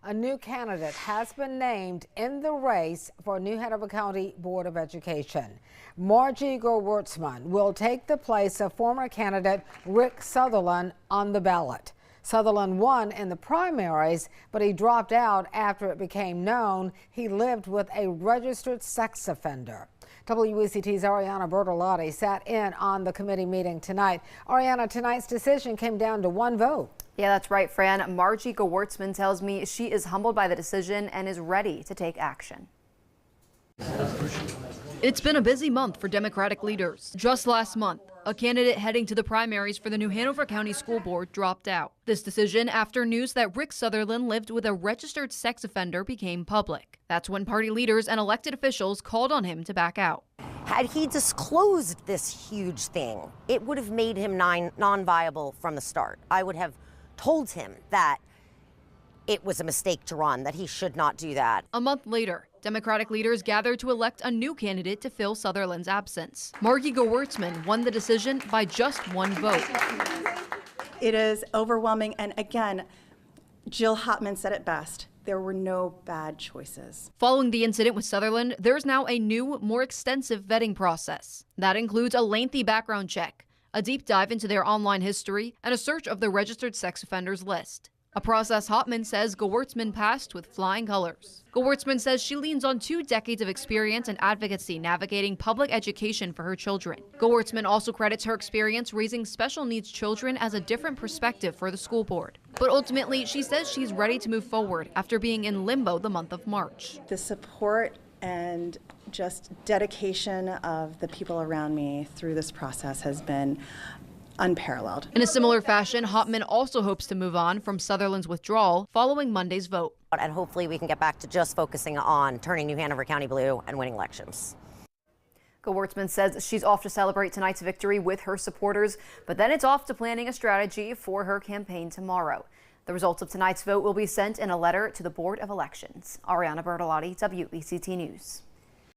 A new candidate has been named in the race for New Hanover County Board of Education. Margie Gerwitzman will take the place of former candidate Rick Sutherland on the ballot. Sutherland won in the primaries, but he dropped out after it became known he lived with a registered sex offender. WECT's Ariana Bertolotti sat in on the committee meeting tonight. Ariana, tonight's decision came down to one vote. Yeah, that's right, Fran. Margie Gerwitzman tells me she is humbled by the decision and is ready to take action. It's been a busy month for Democratic leaders. Just last month, a candidate heading to the primaries for the New Hanover County School Board dropped out. This decision after news that Rick Sutherland lived with a registered sex offender became public. That's when party leaders and elected officials called on him to back out. Had he disclosed this huge thing, it would have made him non-viable from the start. I would have told him that it was a mistake to run, that he should not do that. A month later, Democratic leaders gathered to elect a new candidate to fill Sutherland's absence. Margie Gerwitzman won the decision by just one vote. It is overwhelming, and again, Jill Hopman said it best. There were no bad choices. Following the incident with Sutherland, there's now a new, more extensive vetting process. That includes a lengthy background check, a deep dive into their online history, and a search of the registered sex offenders list. A process Hopman says Gerwitzman passed with flying colors. Gerwitzman says she leans on 2 decades of experience and advocacy navigating public education for her children. Gerwitzman also credits her experience raising special needs children as a different perspective for the school board. But ultimately, she says she's ready to move forward after being in limbo the month of March. The support and just dedication of the people around me through this process has been unparalleled. In a similar fashion, Hopman also hopes to move on from Sutherland's withdrawal following Monday's vote. And hopefully we can get back to just focusing on turning New Hanover County blue and winning elections. Gerwitzman says she's off to celebrate tonight's victory with her supporters, but then it's off to planning a strategy for her campaign tomorrow. The results of tonight's vote will be sent in a letter to the Board of Elections. Ariana Bertolotti, WECT News.